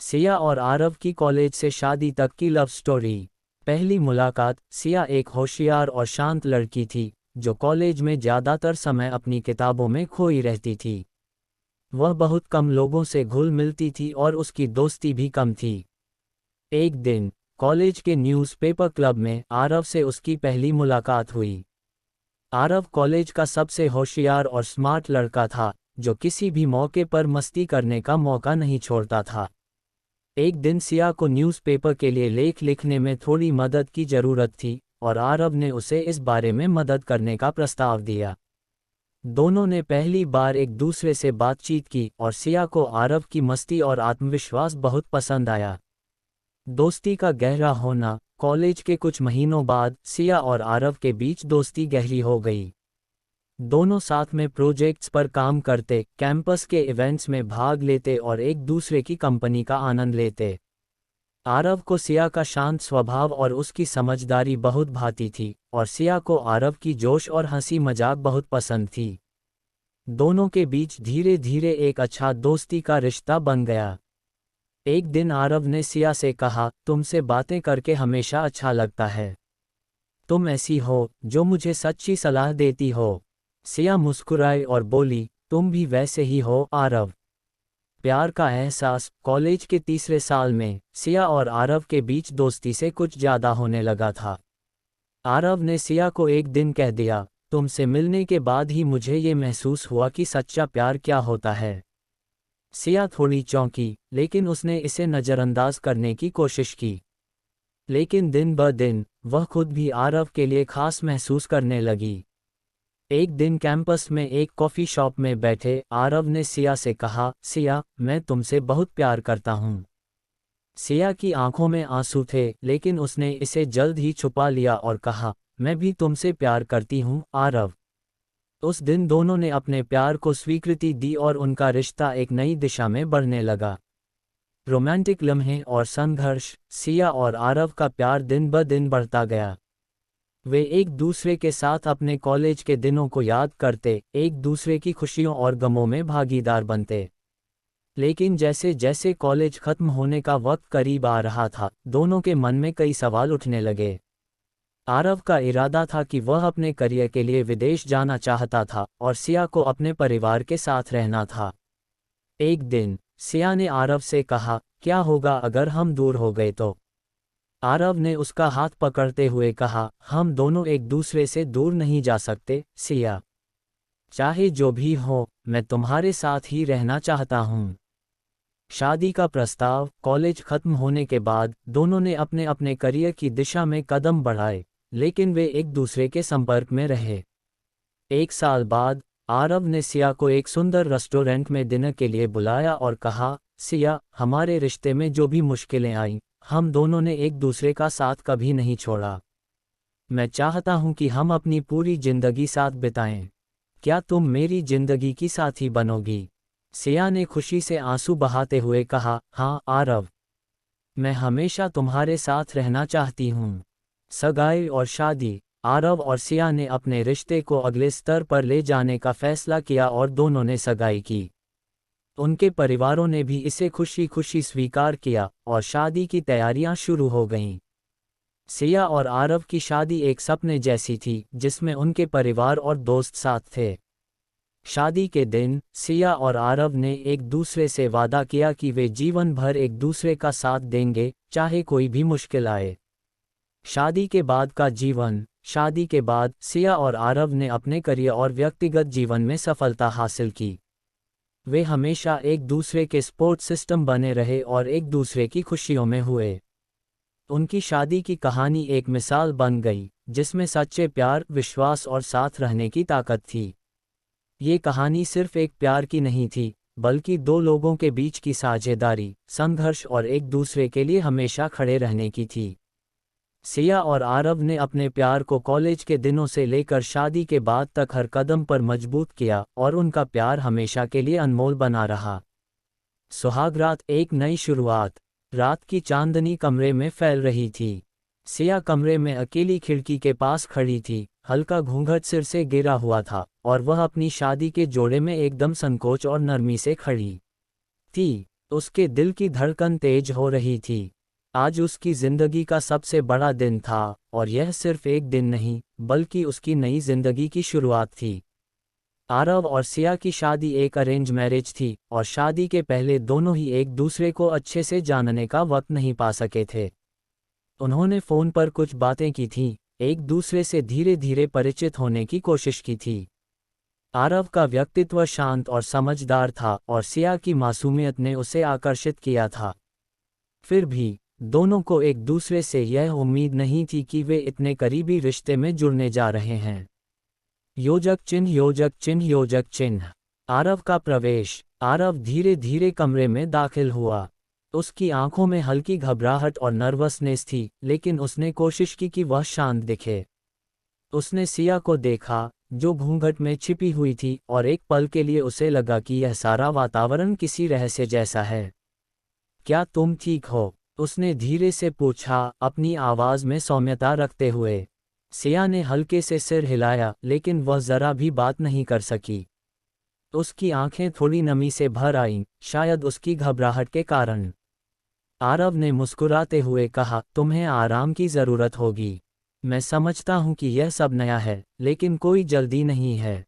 सिया और आरव की कॉलेज से शादी तक की लव स्टोरी। पहली मुलाकात। सिया एक होशियार और शांत लड़की थी जो कॉलेज में ज़्यादातर समय अपनी किताबों में खोई रहती थी। वह बहुत कम लोगों से घुल मिलती थी और उसकी दोस्ती भी कम थी। एक दिन कॉलेज के न्यूज़पेपर क्लब में आरव से उसकी पहली मुलाकात हुई। आरव कॉलेज का सबसे होशियार और स्मार्ट लड़का था जो किसी भी मौके पर मस्ती करने का मौका नहीं छोड़ता था। एक दिन सिया को न्यूज़पेपर के लिए लेख लिखने में थोड़ी मदद की ज़रूरत थी और आरव ने उसे इस बारे में मदद करने का प्रस्ताव दिया। दोनों ने पहली बार एक दूसरे से बातचीत की और सिया को आरव की मस्ती और आत्मविश्वास बहुत पसंद आया। दोस्ती का गहरा होना। कॉलेज के कुछ महीनों बाद सिया और आरव के बीच दोस्ती गहरी हो गई। दोनों साथ में प्रोजेक्ट्स पर काम करते, कैंपस के इवेंट्स में भाग लेते और एक दूसरे की कंपनी का आनंद लेते। आरव को सिया का शांत स्वभाव और उसकी समझदारी बहुत भाती थी और सिया को आरव की जोश और हंसी मजाक बहुत पसंद थी। दोनों के बीच धीरे धीरे एक अच्छा दोस्ती का रिश्ता बन गया। एक दिन आरव ने सिया से कहा, तुमसे बातें करके हमेशा अच्छा लगता है। तुम ऐसी हो जो मुझे सच्ची सलाह देती हो। सिया मुस्कुराई और बोली, तुम भी वैसे ही हो आरव। प्यार का एहसास। कॉलेज के तीसरे साल में सिया और आरव के बीच दोस्ती से कुछ ज़्यादा होने लगा था। आरव ने सिया को एक दिन कह दिया, तुमसे मिलने के बाद ही मुझे ये महसूस हुआ कि सच्चा प्यार क्या होता है। सिया थोड़ी चौंकी, लेकिन उसने इसे नज़रअंदाज करने की कोशिश की। लेकिन दिन ब दिन वह खुद भी आरव के लिए खास महसूस करने लगी। एक दिन कैंपस में एक कॉफ़ी शॉप में बैठे आरव ने सिया से कहा, सिया, मैं तुमसे बहुत प्यार करता हूँ। सिया की आंखों में आंसू थे, लेकिन उसने इसे जल्द ही छुपा लिया और कहा, मैं भी तुमसे प्यार करती हूँ आरव। उस दिन दोनों ने अपने प्यार को स्वीकृति दी और उनका रिश्ता एक नई दिशा में बढ़ने लगा। रोमांटिक लम्हे और संघर्ष। सिया और आरव का प्यार दिन ब दिन बढ़ता गया। वे एक दूसरे के साथ अपने कॉलेज के दिनों को याद करते, एक दूसरे की खुशियों और गमों में भागीदार बनते। लेकिन जैसे जैसे कॉलेज खत्म होने का वक्त करीब आ रहा था, दोनों के मन में कई सवाल उठने लगे। आरव का इरादा था कि वह अपने करियर के लिए विदेश जाना चाहता था और सिया को अपने परिवार के साथ रहना था। एक दिन सिया ने आरव से कहा, क्या होगा अगर हम दूर हो गए तो? आरव ने उसका हाथ पकड़ते हुए कहा, हम दोनों एक दूसरे से दूर नहीं जा सकते सिया। चाहे जो भी हो, मैं तुम्हारे साथ ही रहना चाहता हूँ। शादी का प्रस्ताव। कॉलेज खत्म होने के बाद दोनों ने अपने अपने करियर की दिशा में कदम बढ़ाए, लेकिन वे एक दूसरे के संपर्क में रहे। एक साल बाद आरव ने सिया को एक सुंदर रेस्टोरेंट में डिनर के लिए बुलाया और कहा, सिया, हमारे रिश्ते में जो भी मुश्किलें आईं, हम दोनों ने एक दूसरे का साथ कभी नहीं छोड़ा। मैं चाहता हूं कि हम अपनी पूरी जिंदगी साथ बिताएं। क्या तुम मेरी जिंदगी की साथी बनोगी? सिया ने खुशी से आंसू बहाते हुए कहा, हाँ आरव, मैं हमेशा तुम्हारे साथ रहना चाहती हूँ। सगाई और शादी। आरव और सिया ने अपने रिश्ते को अगले स्तर पर ले जाने का फैसला किया और दोनों ने सगाई की। उनके परिवारों ने भी इसे खुशी खुशी स्वीकार किया और शादी की तैयारियां शुरू हो गईं। सिया और आरव की शादी एक सपने जैसी थी जिसमें उनके परिवार और दोस्त साथ थे। शादी के दिन सिया और आरव ने एक दूसरे से वादा किया कि वे जीवन भर एक दूसरे का साथ देंगे, चाहे कोई भी मुश्किल आए। शादी के बाद का जीवन। शादी के बाद सिया और आरव ने अपने करियर और व्यक्तिगत जीवन में सफलता हासिल की। वे हमेशा एक दूसरे के सपोर्ट सिस्टम बने रहे और एक दूसरे की खुशियों में हुए। उनकी शादी की कहानी एक मिसाल बन गई जिसमें सच्चे प्यार, विश्वास और साथ रहने की ताकत थी। ये कहानी सिर्फ एक प्यार की नहीं थी, बल्कि दो लोगों के बीच की साझेदारी, संघर्ष और एक दूसरे के लिए हमेशा खड़े रहने की थी। सिया और आरव ने अपने प्यार को कॉलेज के दिनों से लेकर शादी के बाद तक हर कदम पर मजबूत किया और उनका प्यार हमेशा के लिए अनमोल बना रहा। सुहागरात। एक नई शुरुआत। रात की चांदनी कमरे में फैल रही थी। सिया कमरे में अकेली खिड़की के पास खड़ी थी, हल्का घूंघट सिर से गिरा हुआ था और वह अपनी शादी के जोड़े में एकदम संकोच और नरमी से खड़ी थी। उसके दिल की धड़कन तेज हो रही थी। आज उसकी जिंदगी का सबसे बड़ा दिन था, और यह सिर्फ एक दिन नहीं, बल्कि उसकी नई जिंदगी की शुरुआत थी। आरव और सिया की शादी एक अरेंज मैरिज थी, और शादी के पहले दोनों ही एक दूसरे को अच्छे से जानने का वक्त नहीं पा सके थे। उन्होंने फ़ोन पर कुछ बातें की थीं, एक दूसरे से धीरे धीरे परिचित होने की कोशिश की थी। आरव का व्यक्तित्व शांत और समझदार था, और सिया की मासूमियत ने उसे आकर्षित किया था। फिर भी दोनों को एक दूसरे से यह उम्मीद नहीं थी कि वे इतने करीबी रिश्ते में जुड़ने जा रहे हैं। योजक चिन्ह योजक चिन्ह योजक चिन्ह। आरव का प्रवेश। आरव धीरे धीरे कमरे में दाखिल हुआ। उसकी आंखों में हल्की घबराहट और नर्वसनेस थी, लेकिन उसने कोशिश की कि वह शांत दिखे। उसने सिया को देखा, जो घूंघट में छिपी हुई थी, और एक पल के लिए उसे लगा कि यह सारा वातावरण किसी रहस्य जैसा है। क्या तुम ठीक हो? उसने धीरे से पूछा, अपनी आवाज में सौम्यता रखते हुए। सिया ने हल्के से सिर हिलाया, लेकिन वह जरा भी बात नहीं कर सकी। उसकी आंखें थोड़ी नमी से भर आईं, शायद उसकी घबराहट के कारण। आरव ने मुस्कुराते हुए कहा, तुम्हें आराम की ज़रूरत होगी। मैं समझता हूं कि यह सब नया है, लेकिन कोई जल्दी नहीं है।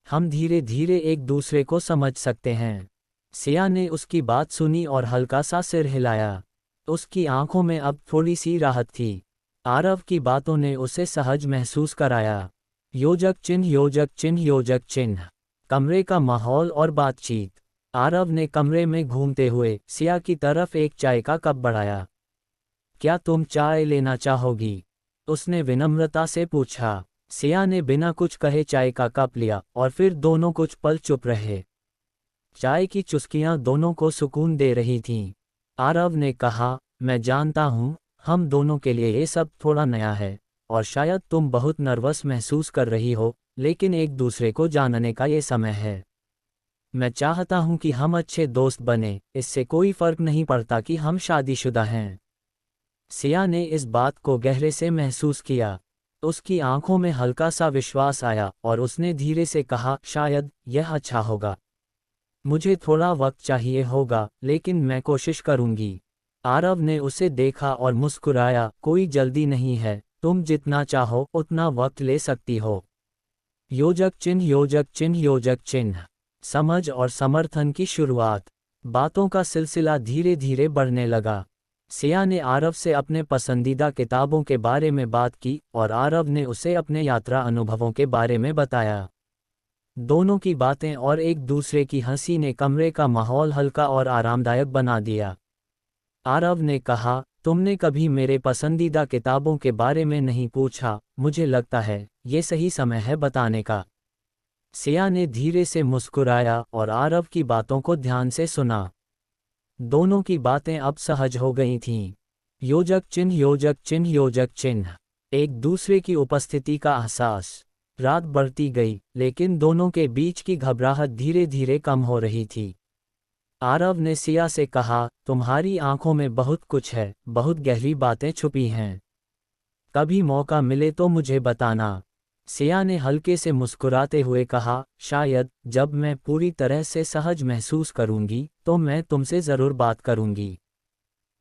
हम धीरे धीरे एक दूसरे को समझ सकते हैं। सिया ने उसकी बात सुनी और हल्का सा सिर हिलाया। उसकी आंखों में अब थोड़ी सी राहत थी। आरव की बातों ने उसे सहज महसूस कराया। योजक चिन्ह योजक चिन्ह योजक चिन्ह। कमरे का माहौल और बातचीत। आरव ने कमरे में घूमते हुए सिया की तरफ एक चाय का कप बढ़ाया। क्या तुम चाय लेना चाहोगी? उसने विनम्रता से पूछा। सिया ने बिना कुछ कहे चाय का कप लिया, और फिर दोनों कुछ पल चुप रहे। चाय की चुस्कियां दोनों को सुकून दे रही थीं। आरव ने कहा, मैं जानता हूं, हम दोनों के लिए ये सब थोड़ा नया है, और शायद तुम बहुत नर्वस महसूस कर रही हो, लेकिन एक दूसरे को जानने का ये समय है। मैं चाहता हूं कि हम अच्छे दोस्त बने, इससे कोई फर्क नहीं पड़ता कि हम शादीशुदा हैं। सिया ने इस बात को गहरे से महसूस किया। उसकी आंखों में हल्का सा विश्वास आया, और उसने धीरे से कहा, शायद यह अच्छा होगा। मुझे थोड़ा वक्त चाहिए होगा, लेकिन मैं कोशिश करूंगी। आरव ने उसे देखा और मुस्कुराया, कोई जल्दी नहीं है, तुम जितना चाहो उतना वक्त ले सकती हो। योजक चिन्ह योजक चिन्ह योजक चिन्ह। समझ और समर्थन की शुरुआत। बातों का सिलसिला धीरे धीरे बढ़ने लगा। सिया ने आरव से अपने पसंदीदा किताबों के बारे में बात की, और आरव ने उसे अपने यात्रा अनुभवों के बारे में बताया। दोनों की बातें और एक दूसरे की हंसी ने कमरे का माहौल हल्का और आरामदायक बना दिया। आरव ने कहा, तुमने कभी मेरे पसंदीदा किताबों के बारे में नहीं पूछा, मुझे लगता है ये सही समय है बताने का। सिया ने धीरे से मुस्कुराया और आरव की बातों को ध्यान से सुना। दोनों की बातें अब सहज हो गई थीं। योजक चिन्ह योजक चिन्ह योजक चिन्ह। एक दूसरे की उपस्थिति का एहसास। रात बढ़ती गई, लेकिन दोनों के बीच की घबराहट धीरे धीरे कम हो रही थी। आरव ने सिया से कहा, तुम्हारी आंखों में बहुत कुछ है, बहुत गहरी बातें छुपी हैं। कभी मौका मिले तो मुझे बताना। सिया ने हल्के से मुस्कुराते हुए कहा, शायद जब मैं पूरी तरह से सहज महसूस करूंगी, तो मैं तुमसे ज़रूर बात करूंगी।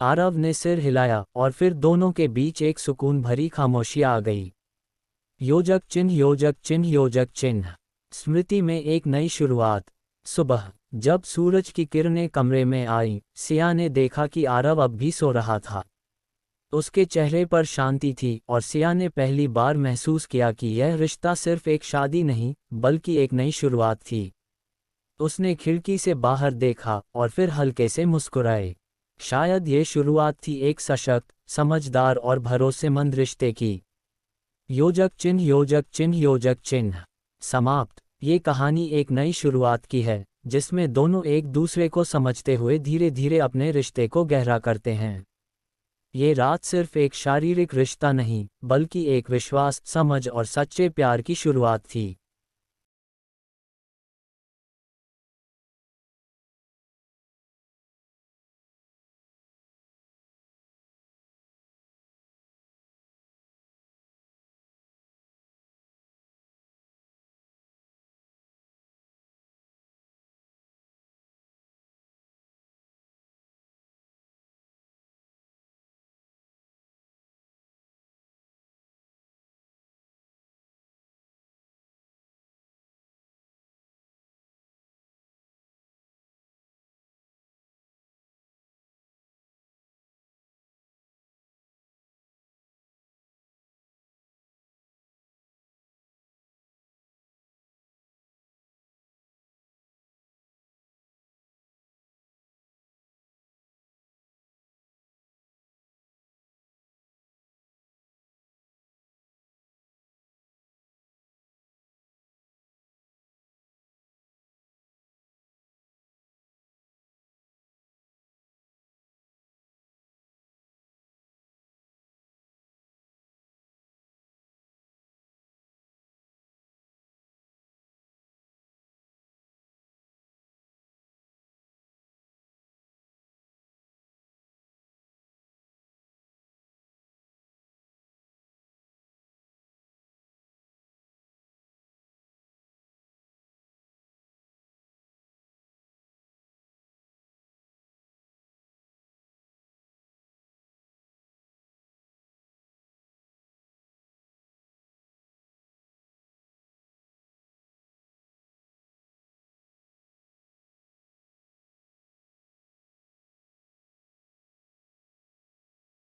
आरव ने सिर हिलाया, और फिर दोनों के बीच एक सुकून भरी खामोशी आ गई। योजक चिन्ह योजक चिन्ह योजक चिन्ह। स्मृति में एक नई शुरुआत। सुबह जब सूरज की किरणें कमरे में आईं, सिया ने देखा कि आरव अब भी सो रहा था। उसके चेहरे पर शांति थी, और सिया ने पहली बार महसूस किया कि यह रिश्ता सिर्फ एक शादी नहीं, बल्कि एक नई शुरुआत थी। उसने खिड़की से बाहर देखा, और फिर हल्के से मुस्कुराए। शायद ये शुरुआत थी एक सशक्त, समझदार और भरोसेमंद रिश्ते की। योजक चिन्ह योजक चिन्ह योजक चिन्ह। समाप्त। ये कहानी एक नई शुरुआत की है, जिसमें दोनों एक दूसरे को समझते हुए धीरे धीरे अपने रिश्ते को गहरा करते हैं। ये रात सिर्फ एक शारीरिक रिश्ता नहीं, बल्कि एक विश्वास, समझ और सच्चे प्यार की शुरुआत थी।